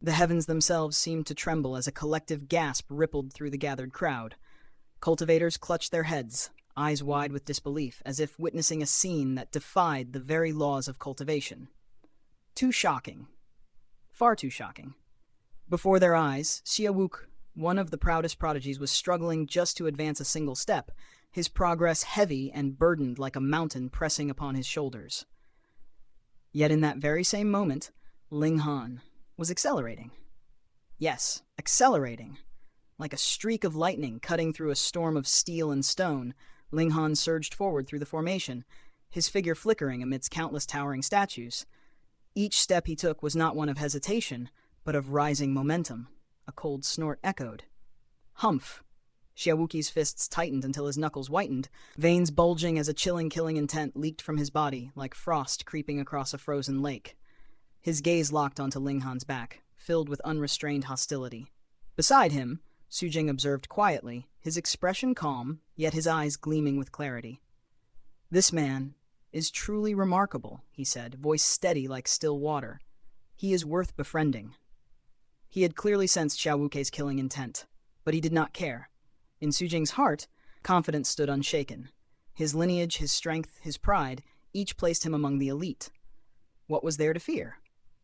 The heavens themselves seemed to tremble as a collective gasp rippled through the gathered crowd. Cultivators clutched their heads, eyes wide with disbelief, as if witnessing a scene that defied the very laws of cultivation. Too shocking. Far too shocking. Before their eyes, Xiaowuk, one of the proudest prodigies, was struggling just to advance a single step, his progress heavy and burdened like a mountain pressing upon his shoulders. Yet in that very same moment, Ling Han was accelerating. Yes, accelerating. Like a streak of lightning cutting through a storm of steel and stone, Ling Han surged forward through the formation, his figure flickering amidst countless towering statues. Each step he took was not one of hesitation, but of rising momentum. A cold snort echoed. Humph! Xiaowuqi's fists tightened until his knuckles whitened, veins bulging as a chilling killing intent leaked from his body like frost creeping across a frozen lake. His gaze locked onto Ling Han's back, filled with unrestrained hostility. Beside him, Su Jing observed quietly, his expression calm, yet his eyes gleaming with clarity. "This man is truly remarkable," he said, voice steady like still water. "He is worth befriending." He had clearly sensed Xiaowuqi's killing intent, but he did not care. In Su Jing's heart, confidence stood unshaken. His lineage, his strength, his pride, each placed him among the elite. What was there to fear?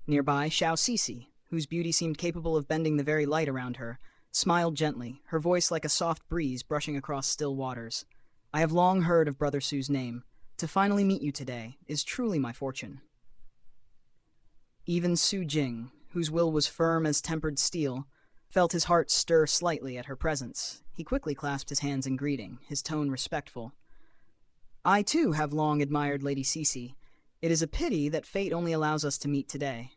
Nearby, Xiao Sisi, whose beauty seemed capable of bending the very light around her, smiled gently, her voice like a soft breeze brushing across still waters. "I have long heard of Brother Su's name. To finally meet you today is truly my fortune." Even Su Jing, whose will was firm as tempered steel, felt his heart stir slightly at her presence. He quickly clasped his hands in greeting, his tone respectful. "I, too, have long admired Lady Sisi. It is a pity that fate only allows us to meet today."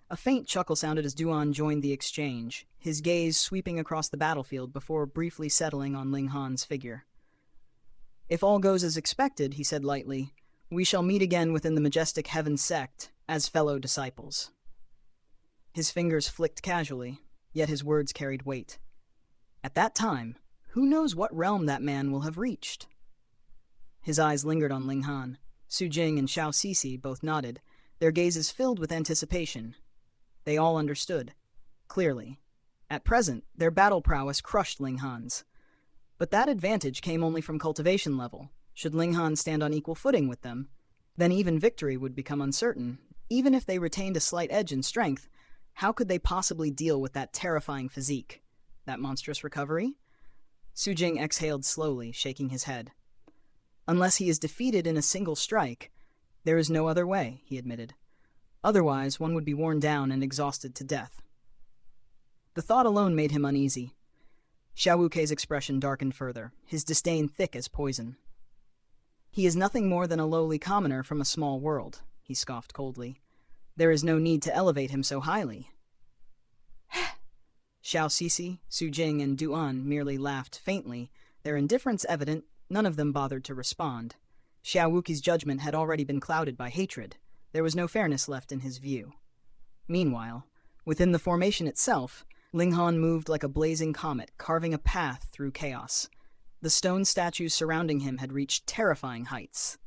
A faint chuckle sounded as Duan joined the exchange, his gaze sweeping across the battlefield before briefly settling on Ling Han's figure. "If all goes as expected," he said lightly, "we shall meet again within the majestic heaven sect as fellow disciples." His fingers flicked casually, yet his words carried weight. At that time, who knows what realm that man will have reached? His eyes lingered on Ling Han. Su Jing and Xiao Sisi both nodded, their gazes filled with anticipation. They all understood, clearly. At present, their battle prowess crushed Ling Han's. But that advantage came only from cultivation level. Should Ling Han stand on equal footing with them, then even victory would become uncertain. Even if they retained a slight edge in strength, how could they possibly deal with that terrifying physique? That monstrous recovery? Su Jing exhaled slowly, shaking his head. "Unless he is defeated in a single strike, there is no other way," he admitted. "Otherwise, one would be worn down and exhausted to death." The thought alone made him uneasy. Xiaowuqi's expression darkened further, his disdain thick as poison. "He is nothing more than a lowly commoner from a small world," he scoffed coldly. "There is no need to elevate him so highly." Xiao Sisi, Su Jing, and Duan merely laughed faintly, their indifference evident. None of them bothered to respond. Xiaowuqi's judgment had already been clouded by hatred. There was no fairness left in his view. Meanwhile, within the formation itself, Ling Han moved like a blazing comet, carving a path through chaos. The stone statues surrounding him had reached terrifying heights.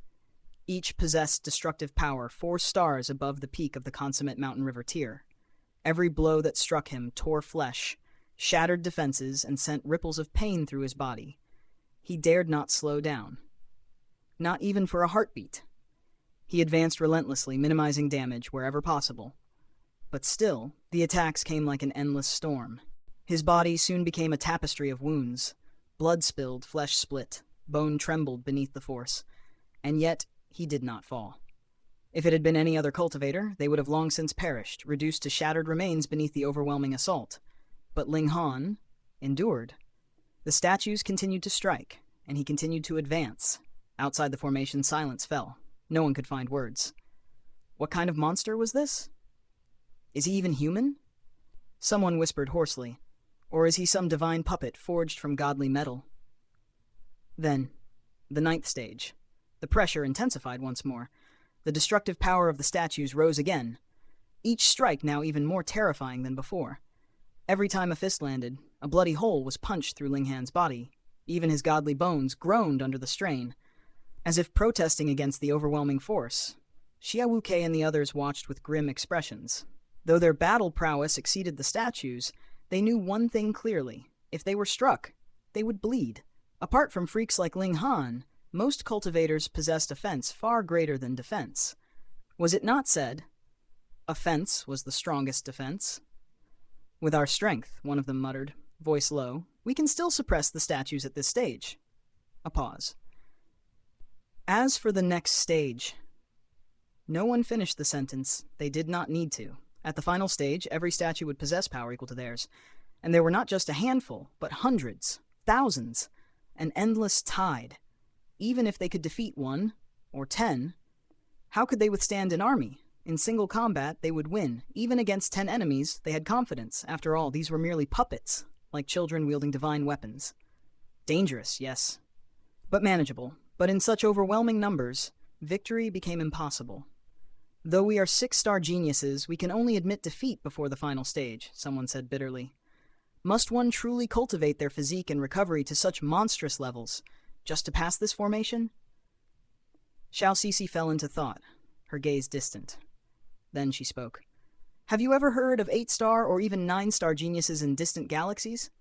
Each possessed destructive power 4 stars above the peak of the consummate mountain river tier. Every blow that struck him tore flesh, shattered defenses, and sent ripples of pain through his body. He dared not slow down. Not even for a heartbeat. He advanced relentlessly, minimizing damage wherever possible. But still, the attacks came like an endless storm. His body soon became a tapestry of wounds. Blood spilled, flesh split, bone trembled beneath the force. And yet, he did not fall. If it had been any other cultivator, they would have long since perished, reduced to shattered remains beneath the overwhelming assault. But Ling Han endured. The statues continued to strike, and he continued to advance. Outside the formation, silence fell. No one could find words. What kind of monster was this? Is he even human? Someone whispered hoarsely. Or is he some divine puppet forged from godly metal? Then, the 9th stage. The pressure intensified once more. The destructive power of the statues rose again. Each strike now even more terrifying than before. Every time a fist landed, a bloody hole was punched through Ling Han's body. Even his godly bones groaned under the strain, as if protesting against the overwhelming force. Xiaowuqi and the others watched with grim expressions. Though their battle prowess exceeded the statues, they knew one thing clearly. If they were struck, they would bleed. Apart from freaks like Ling Han, most cultivators possessed offense far greater than defense. Was it not said, offense was the strongest defense? With our strength, one of them muttered, voice low, we can still suppress the statues at this stage. A pause. As for the next stage, no one finished the sentence. They did not need to. At the final stage, every statue would possess power equal to theirs. And there were not just a handful, but hundreds, thousands, an endless tide. Even if they could defeat 1 or 10, how could they withstand an army? In single combat, they would win. Even against 10 enemies, they had confidence. After all, these were merely puppets, like children wielding divine weapons. Dangerous, yes, but manageable. But in such overwhelming numbers, victory became impossible. Though we are 6-star geniuses, we can only admit defeat before the final stage, someone said bitterly. Must one truly cultivate their physique and recovery to such monstrous levels, just to pass this formation? Xiao Cixi fell into thought, her gaze distant. Then she spoke. Have you ever heard of 8-star or even 9-star geniuses in distant galaxies?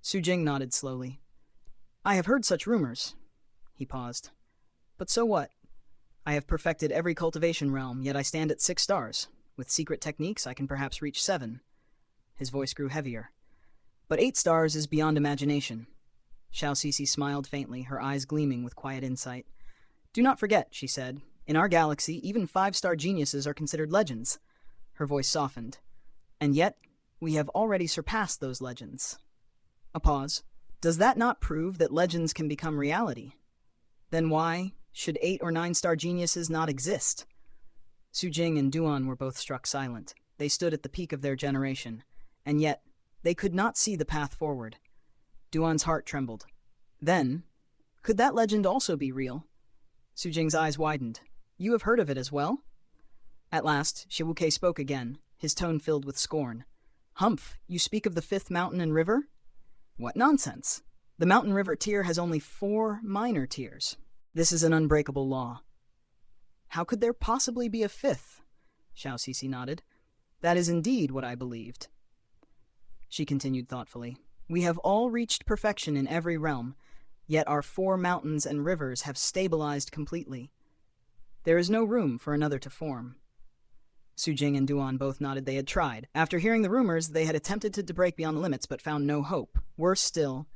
Su Jing nodded slowly. I have heard such rumors. He paused. But so what? I have perfected every cultivation realm, yet I stand at 6 stars. With secret techniques, I can perhaps reach 7. His voice grew heavier. But 8 stars is beyond imagination. Xiao Cixi smiled faintly, her eyes gleaming with quiet insight. Do not forget, she said, in our galaxy, even 5-star geniuses are considered legends. Her voice softened. And yet, we have already surpassed those legends. A pause. Does that not prove that legends can become reality? Then why should 8 or 9-star geniuses not exist? Su Jing and Duan were both struck silent. They stood at the peak of their generation, and yet they could not see the path forward. Duan's heart trembled. Then, could that legend also be real? Su Jing's eyes widened. You have heard of it as well? At last, Xiaowuke spoke again, his tone filled with scorn. Humph, you speak of the 5th mountain and river? What nonsense! The mountain river tier has only 4 minor tiers. This is an unbreakable law. How could there possibly be a 5th? Xiao Cixi nodded. That is indeed what I believed. She continued thoughtfully. We have all reached perfection in every realm, yet our 4 mountains and rivers have stabilized completely. There is no room for another to form. Su Jing and Duan both nodded. They had tried. After hearing the rumors, they had attempted to break beyond the limits, but found no hope. Worse still,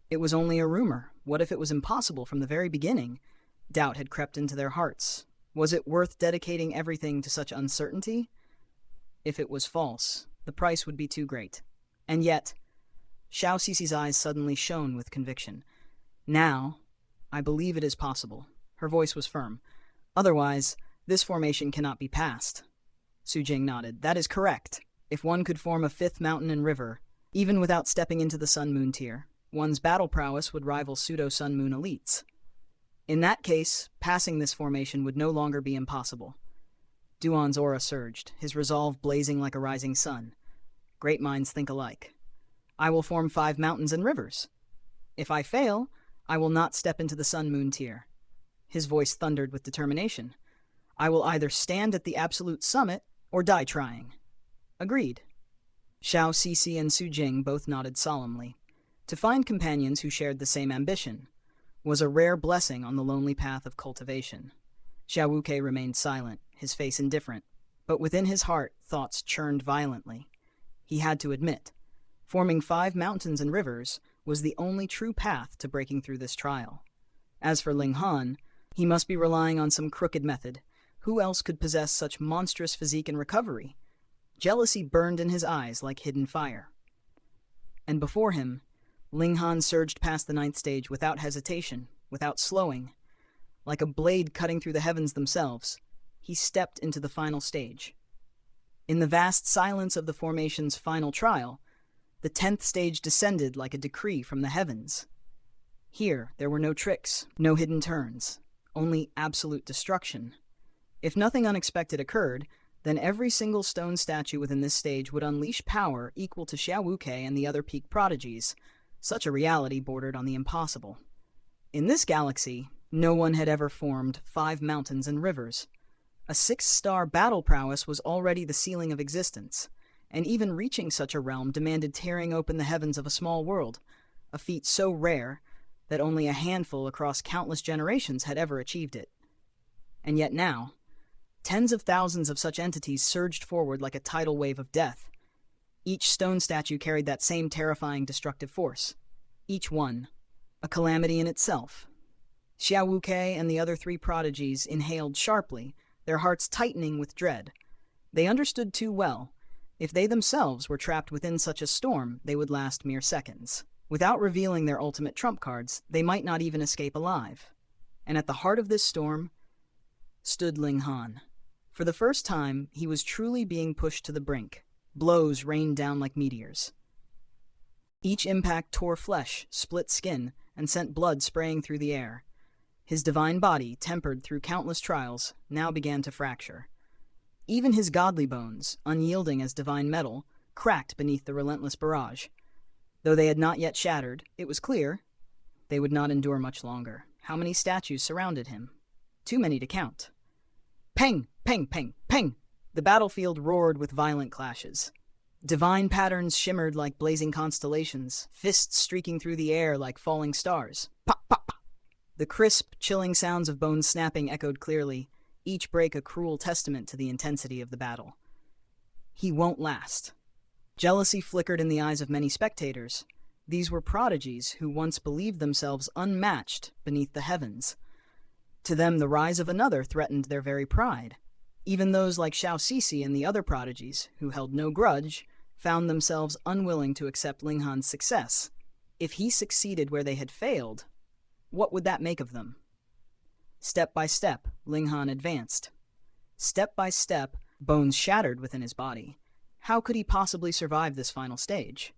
it was only a rumor. What if it was impossible from the very beginning? Doubt had crept into their hearts. Was it worth dedicating everything to such uncertainty? If it was false, the price would be too great. And yet, Xiao Cixi's eyes suddenly shone with conviction. Now, I believe it is possible. Her voice was firm. Otherwise, this formation cannot be passed. Su Jing nodded. That is correct. If one could form a 5th mountain and river, even without stepping into the Sun-Moon tier, one's battle prowess would rival pseudo-Sun-Moon elites. In that case, passing this formation would no longer be impossible. Duan's aura surged, his resolve blazing like a rising sun. Great minds think alike. I will form 5 mountains and rivers. If I fail, I will not step into the Sun-Moon tier. His voice thundered with determination. I will either stand at the absolute summit or die trying. Agreed. Xiao Cixi and Su Jing both nodded solemnly. To find companions who shared the same ambition was a rare blessing on the lonely path of cultivation. Xiaowuke remained silent, his face indifferent, but within his heart thoughts churned violently. He had to admit, forming 5 mountains and rivers was the only true path to breaking through this trial. As for Ling Han, he must be relying on some crooked method. Who else could possess such monstrous physique and recovery? Jealousy burned in his eyes like hidden fire. And before him, Ling Han surged past the 9th stage without hesitation, without slowing. Like a blade cutting through the heavens themselves, he stepped into the final stage. In the vast silence of the formation's final trial, the 10th stage descended like a decree from the heavens. Here, there were no tricks, no hidden turns, only absolute destruction. If nothing unexpected occurred, then every single stone statue within this stage would unleash power equal to Xiaowuke and the other peak prodigies. Such a reality bordered on the impossible. In this galaxy, no one had ever formed 5 mountains and rivers. A 6-star battle prowess was already the ceiling of existence, and even reaching such a realm demanded tearing open the heavens of a small world, a feat so rare that only a handful across countless generations had ever achieved it. And yet now, tens of thousands of such entities surged forward like a tidal wave of death. Each stone statue carried that same terrifying destructive force. Each one, a calamity in itself. Xiao Wuke and the other 3 prodigies inhaled sharply, their hearts tightening with dread. They understood too well. If they themselves were trapped within such a storm, they would last mere seconds. Without revealing their ultimate trump cards, they might not even escape alive. And at the heart of this storm stood Ling Han. For the first time, he was truly being pushed to the brink. Blows rained down like meteors. Each impact tore flesh, split skin, and sent blood spraying through the air. His divine body, tempered through countless trials, now began to fracture. Even his godly bones, unyielding as divine metal, cracked beneath the relentless barrage. Though they had not yet shattered, it was clear they would not endure much longer. How many statues surrounded him? Too many to count. Peng! Peng! Peng! Peng! The battlefield roared with violent clashes. Divine patterns shimmered like blazing constellations, fists streaking through the air like falling stars. Pop! Pop! Pop! The crisp, chilling sounds of bones snapping echoed clearly, each break a cruel testament to the intensity of the battle. He won't last. Jealousy flickered in the eyes of many spectators. These were prodigies who once believed themselves unmatched beneath the heavens. To them, the rise of another threatened their very pride. Even those like Xiao Sisi and the other prodigies, who held no grudge, found themselves unwilling to accept Ling Han's success. If he succeeded where they had failed, what would that make of them? Step by step, Ling Han advanced. Step by step, bones shattered within his body. How could he possibly survive this final stage?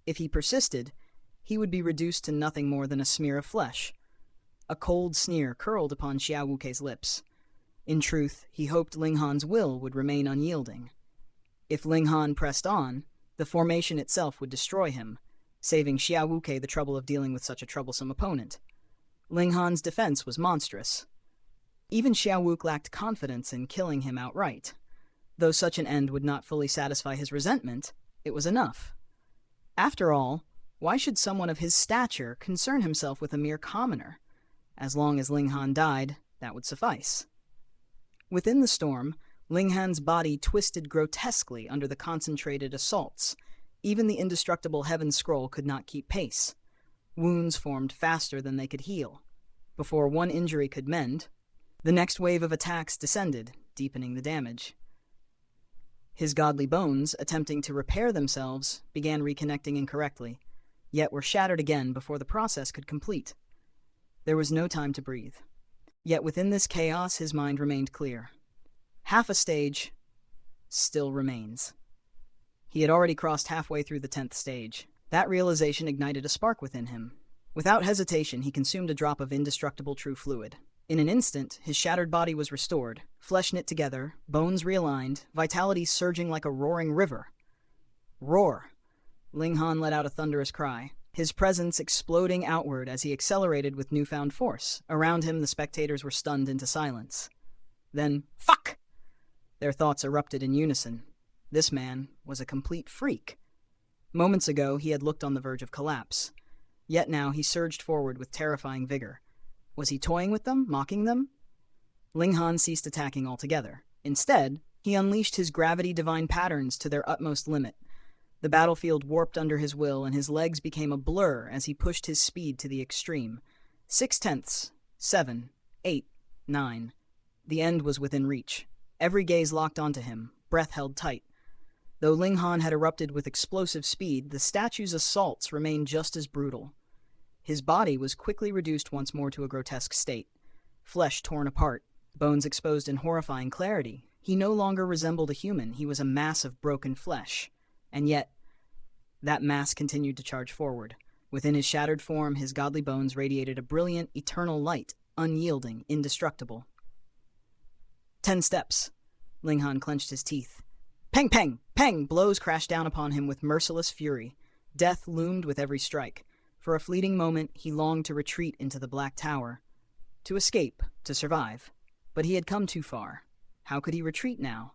If he persisted, he would be reduced to nothing more than a smear of flesh. A cold sneer curled upon Xiao Wuke's lips. In truth, he hoped Ling Han's will would remain unyielding. If Ling Han pressed on, the formation itself would destroy him, saving Xiao Wuke the trouble of dealing with such a troublesome opponent. Ling Han's defense was monstrous. Even Xiao Wuke lacked confidence in killing him outright. Though such an end would not fully satisfy his resentment, it was enough. After all, why should someone of his stature concern himself with a mere commoner? As long as Ling Han died, that would suffice. Within the storm, Ling Han's body twisted grotesquely under the concentrated assaults. Even the indestructible Heaven Scroll could not keep pace. Wounds formed faster than they could heal. Before one injury could mend, the next wave of attacks descended, deepening the damage. His godly bones, attempting to repair themselves, began reconnecting incorrectly, yet were shattered again before the process could complete. There was no time to breathe. Yet within this chaos, his mind remained clear. Half a stage still remains. He had already crossed halfway through the 10th stage. That realization ignited a spark within him. Without hesitation, he consumed a drop of indestructible true fluid. In an instant, his shattered body was restored, flesh knit together, bones realigned, vitality surging like a roaring river. Roar! Ling Han let out a thunderous cry, his presence exploding outward as he accelerated with newfound force. Around him, the spectators were stunned into silence. Then, fuck! Their thoughts erupted in unison. This man was a complete freak. Moments ago, he had looked on the verge of collapse. Yet now he surged forward with terrifying vigor. Was he toying with them, mocking them? Ling Han ceased attacking altogether. Instead, he unleashed his gravity divine patterns to their utmost limit. The battlefield warped under his will, and his legs became a blur as he pushed his speed to the extreme. 6/10, 7, 8, 9. The end was within reach. Every gaze locked onto him, breath held tight. Though Ling Han had erupted with explosive speed, the statue's assaults remained just as brutal. His body was quickly reduced once more to a grotesque state. Flesh torn apart, bones exposed in horrifying clarity. He no longer resembled a human, he was a mass of broken flesh. And yet, that mass continued to charge forward. Within his shattered form, his godly bones radiated a brilliant, eternal light, unyielding, indestructible. 10 steps. Ling Han clenched his teeth. Peng, peng, peng! Blows crashed down upon him with merciless fury. Death loomed with every strike. For a fleeting moment, he longed to retreat into the Black Tower. To escape, to survive. But he had come too far. How could he retreat now?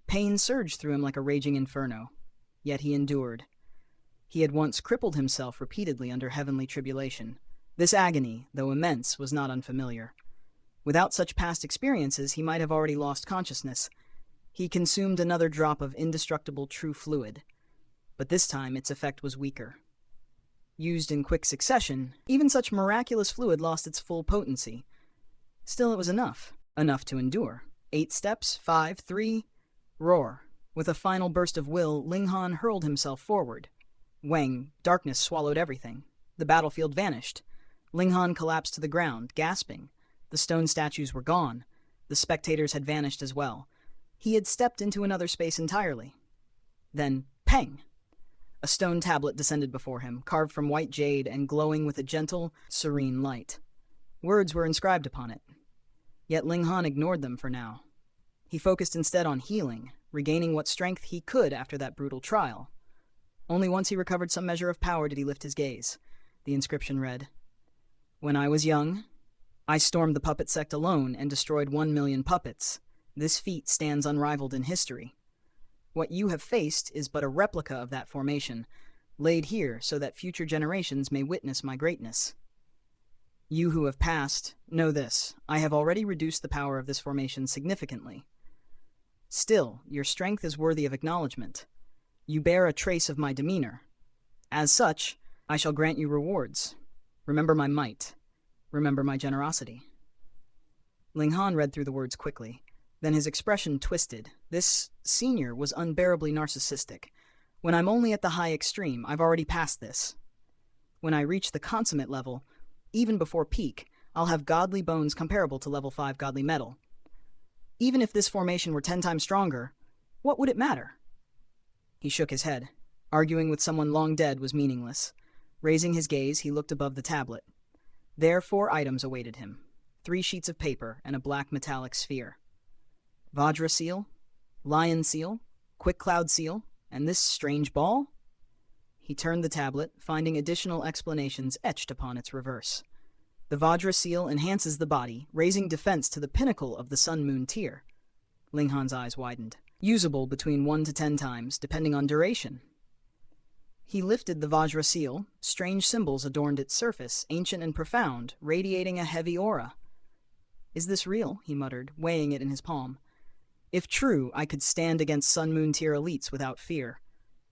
Pain surged through him like a raging inferno. Yet he endured. He had once crippled himself repeatedly under heavenly tribulation. This agony, though immense, was not unfamiliar. Without such past experiences, he might have already lost consciousness. He consumed another drop of indestructible true fluid, but this time its effect was weaker. Used in quick succession, even such miraculous fluid lost its full potency. Still, it was enough to endure. 8 steps, 5, 3, roar. With a final burst of will, Ling Han hurled himself forward. Wang, darkness swallowed everything. The battlefield vanished. Ling Han collapsed to the ground, gasping. The stone statues were gone. The spectators had vanished as well. He had stepped into another space entirely. Then, pang! A stone tablet descended before him, carved from white jade and glowing with a gentle, serene light. Words were inscribed upon it. Yet Ling Han ignored them for now. He focused instead on healing, regaining what strength he could after that brutal trial. Only once he recovered some measure of power did he lift his gaze. The inscription read, "When I was young, I stormed the puppet sect alone and destroyed 1,000,000 puppets. This feat stands unrivaled in history. What you have faced is but a replica of that formation, laid here so that future generations may witness my greatness. You who have passed, know this, I have already reduced the power of this formation significantly. Still, your strength is worthy of acknowledgement. You bear a trace of my demeanor. As such, I shall grant you rewards. Remember my might. Remember my generosity." Ling Han read through the words quickly. Then his expression twisted. This senior was unbearably narcissistic. When I'm only at the high extreme, I've already passed this. When I reach the consummate level, even before peak, I'll have godly bones comparable to level 5 godly metal. Even if this formation were 10 times stronger, what would it matter? He shook his head. Arguing with someone long dead was meaningless. Raising his gaze, he looked above the tablet. There 4 items awaited him. 3 sheets of paper and a black metallic sphere. Vajra seal, lion seal, quick cloud seal, and this strange ball? He turned the tablet, finding additional explanations etched upon its reverse. The Vajra seal enhances the body, raising defense to the pinnacle of the Sun-Moon tier. Ling Han's eyes widened. Usable between 1 to 10 times, depending on duration. He lifted the Vajra seal. Strange symbols adorned its surface, ancient and profound, radiating a heavy aura. "Is this real?" he muttered, weighing it in his palm. "If true, I could stand against Sun-Moon tier elites without fear.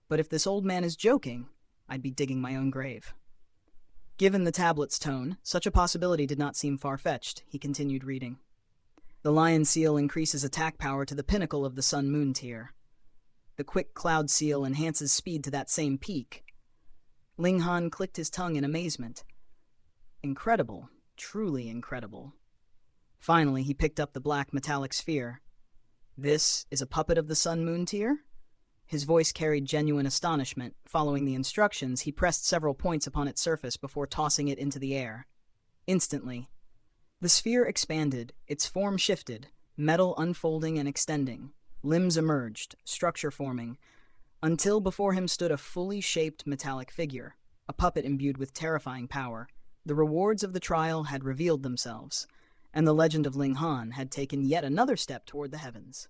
But if this old man is joking, I'd be digging my own grave." Given the tablet's tone, such a possibility did not seem far-fetched. He continued reading. The lion seal increases attack power to the pinnacle of the Sun-Moon tier. The quick cloud seal enhances speed to that same peak. Ling Han clicked his tongue in amazement. Incredible, truly incredible. Finally, he picked up the black metallic sphere. "This is a puppet of the Sun-Moon tier?" His voice carried genuine astonishment. Following the instructions, he pressed several points upon its surface before tossing it into the air. Instantly, the sphere expanded, its form shifted, metal unfolding and extending. Limbs emerged, structure forming, until before him stood a fully shaped metallic figure, a puppet imbued with terrifying power. The rewards of the trial had revealed themselves, and the legend of Ling Han had taken yet another step toward the heavens.